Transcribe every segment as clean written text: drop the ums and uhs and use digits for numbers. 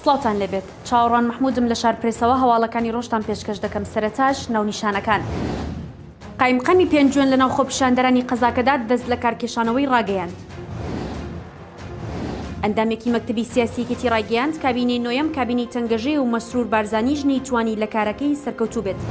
سڵاوتان لێبێت. چاوەڕوان محمودم لە شار پرێسەوە هەواڵەکانی ڕۆژتان پێشکەش دەکەم. سەرەتاش ناونیشانەکان. قایمقەمی پێنجوێن لە ناو خۆپیشاندەرانی قەزاکەدا دەست لە کارکێشانەوەی ڕاگەیاند. ئەندامێکی مەکتەبی سیاسیەکەتی ڕاگەیاند کابینەی نۆیەم کابینەی تەنگەژەی و مەسرور بارزانیش نەیتوانی لە کارەکەی سەرکەوتوو بێت.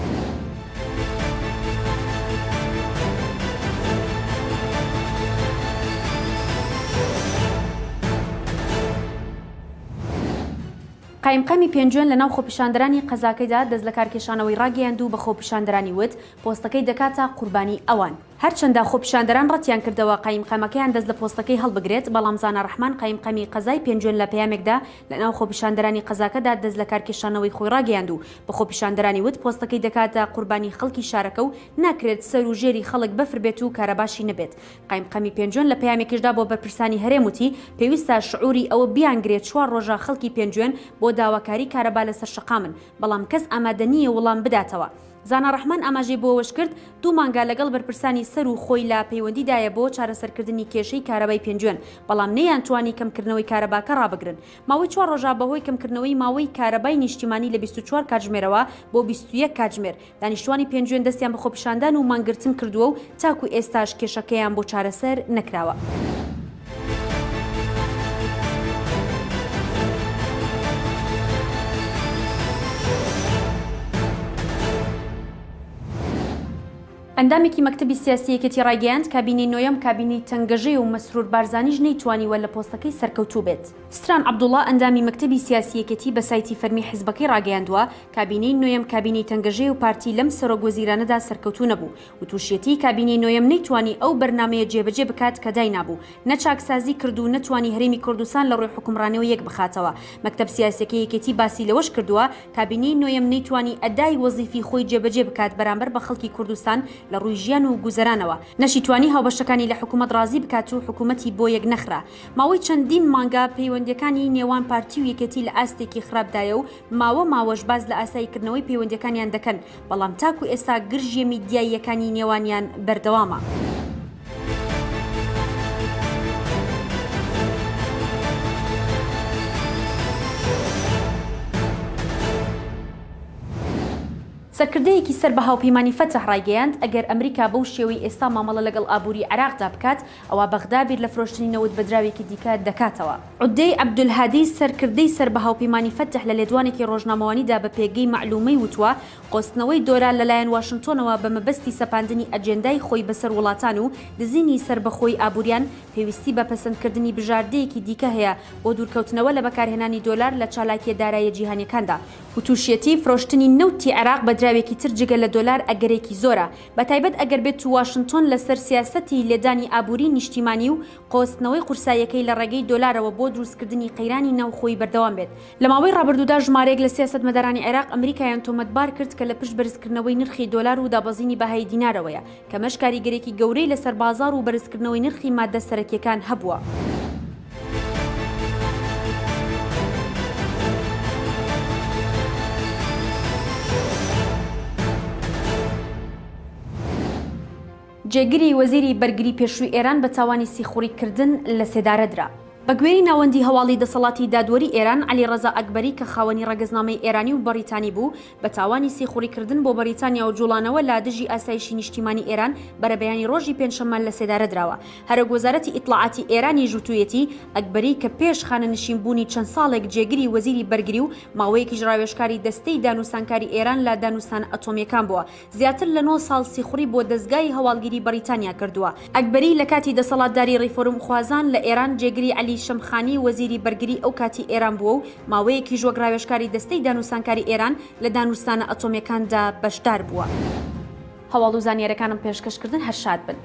قایمقەمی پێنجوێن لە ناو خۆپیشاندەرانی قەزاکەیدا دەست لە کارکێشانەوەی ڕاگەیاند و بە خۆپیشاندەرانی وت پۆستەکەی دەکاتە قوربانی ئەوان. هەرچەندە خۆپیشاندەران ڕەتیان کردەوە قایمقەمەکەیان دەست لە پۆستەکەی هەڵبگرێت، بەڵام زانا ڕەحمان قایمقەمی قەزای پێنجوێن لە پەیامێکدا لە ناو خۆپیشاندەرانی قەزاکەدا دەست لە کارکێشانەوەی خۆی ڕاگەیاند و بە خۆپیشاندەرانی وت پۆستەکەی دەکاتە قوربانی خەڵکی شارەکە و ناکرێت سەر و ژێری خەڵک بەفر بێت و کارەباشی نەبێت. قایمقەمی پێنجوێن لە پەیامێکیشدا بۆ بەرپرسانی هەرێم وتی پێویستە شعوری ئەوە بیانگرێت 4 ڕۆژە خەڵکی پێنجوێن بۆ داواکاری کارەبا لەسەر شەقامن، بەڵام کەس ئامادە نییە وەڵام بداتەوە. زانا ڕەحمان ئاماژەی بۆەوەش کرد 2 مانگا لەگەڵ بەرپرسانی سەر و خۆی لە پەیوەندیدایە بۆ چارەسەرکردنی کێشەی کارەبای پێنجوێن، بەڵام نەیانتوانی کەمکردنەوەی کارەباکە ڕابگرن. ماوەی 4 ڕۆژە بەهۆی کەمکردنەوەی ماوەی کارەبای نیشتیمانی لە 24 کاتژمێرەوە بۆ 21 کاتژمێر دانیشتوانی پێنجوێن دەستیان بە خۆپیشاندان و مانگرتن کردووە و تاکو ئێستاش کێشەکەیان بۆ چارەسەر نەکراوە. ئەندامێکی مەکتەبی سیاسیەکەتی ڕاگەیاند کابینەی نۆیەم کابینەی تەنگەژەی و مەسرور بارزانیش نەیتوانیوە لە پۆستەکەی سەرکەوتوو بێت. ستران عەبدوڵڵا ئەندامی مەکتەبی سیاسیەکەتی بە سایتی فەرمی حیزبەکەی ڕاگەیاندووە کابینەی نۆیەم کابینەی تەنگەژەی و پارتی لەم سەرۆکوەزیرانەدا سەرکەوتوو نەبوو و تووشیەتی کابینەی نۆیەم نەیتوانی ئەو بەرنامەیە جێبەجێ بکات کە دای نابوو، نەچاکسازی کرد و نەتوانی هەرێمی کوردستان لە ڕێی حکومڕانیەوە یەک بخاتەوە. مەکتەب سیاسیەکەی یەکێتی باسی لەوەش کردووە کابینەی نۆیەم نەیتوانی ئەدای وەزیفی خۆی جێبەجێ بکات بەرامبەر بە خەڵکی کوردستان لە ڕووی ژیان و گوزەرانەوە، نەشیتوانی هاوبەشەکانی لە حکوومەت ڕازی بکات و حکوومەتی بۆ یەک نەخرا. ماوەی چەندین مانگا پەیوەندیەکانی نێوان پارتی و یەکێتی لە ئاستێکی خراپدایە و ماوەش باز لە ئاساییکردنەوەی پەیوەندیەکانیان دەکەن، بەڵام تاکو ئێستا گرژیە میدیاییەکانی نێوانیان بەردەوامە. سەرکردەیەکی سەر بە هاوپەیمانی فەتح ڕاگەیاند ئەگەر ئەمریکا بەو شێوەی ئێستا مامەڵە لەگەڵ ئابووری عێراقدا بکات ئەوە بەغدا بیر لە فرۆشتنی نەوت بەدراوێکی دیکە دەکاتەوە. عودەی عەبدولهادی سەرکردەی سەر بە هاوپەیمانی فەتح لە لێدوانێکی ڕۆژنامەوانیدا بە پێگەی معلومەی وتووە قۆستنەوەی دۆلار لەلایەن واشنتۆنەوە بە مەبەستی سەپاندنی ئەجێندای خۆی بەسەر وڵاتان و دزینی سربەخۆی ئابووریان پێویستی بە پەسەندکردنی بژاردەیەکی دیکە هەیە بۆ دوورکەوتنەوە لە بەکارهێنانی دۆلار لە چالاکیە داراییە جیهانیەکاندا و تووشیەتی فرۆشتنی نەوتی عێراق بەدراوێکی تر جگە لە دۆلار ئەگەرێکی زۆرە، بەتایبەت ئەگەر بێت تو واشنتۆن لەسەر سیاسەتی لێدانی ئابووری نیشتیمانی و قۆستنەوەی قورساییەکەی لە ڕێگەی دۆلارەوە بۆ دروستکردنی قەیرانی ناوخۆی بەردەوام بێت. لە ماوەی ڕابردوودا ژمارەیەک لە سیاسەتمەدارانی عێراق ئەمریکایان تۆمەتبار کرد کە لە پشت بەرزکردنەوەی نرخی دۆلار و دابەزینی بەهای دینارەوەیە، کەمەش کاریگەرێکی گەورەی لەسەر بازار و بەرزکردنەوەی نرخی مادە سەرەکیەکان هەبووە. جێگیری وەزیری بەرگری پێشووی ئێران بە تاوانی سیخوڕیکردن لە سێدارەدرا. بەگوێری ناوەندی هەواڵی دەسەڵاتی دادوەری ئێران عەلی ڕەزا ئەکبەری کە خاوەنی ڕەگەزنامەی ئێرانی و بەریتانی بوو بە تاوانی سیخوڕیکردن بۆ بەریتانیا و جوڵانەوە لە دژی ئاسایشی نیشتیمانی ئێران بەرەبەیانی ڕۆژی پێنجشەممە لە سێدارە دراوە. هەرۆک وەزارەتی ئیطلاعاتی ئێرانی ژووتوویەتی ئەکبەری کە پێش خانەنشینبوونی چەند ساڵێک جێگیری وەزیری بەرگری و ماوەیەکی ڕاوێژکاری دەستەی دانوسانکاری ئێران لە دانوستان ئەتۆمیەکان بووە، زیاتر لە 9 ساڵ سیخوڕی بۆ دەستگای هەواڵگیری بەریتانیا کردووە. ئەکبەری لە کاتی دەسەڵاتداری ڕیفۆرم خوازان لە ئێران جێگیری عەلی شەمخانی وەزیری بەرگری ئەو کاتی ئێران بووە و ماوەیەکی ژوەگراوێژکاری دەستەی دانوسانکاری ئێران لە دانوستانە ئەتۆمیەکاندا بەشدار بووە. هەواڵ و زانیاریەکانم پێشکەشکردن هەر شاد بن.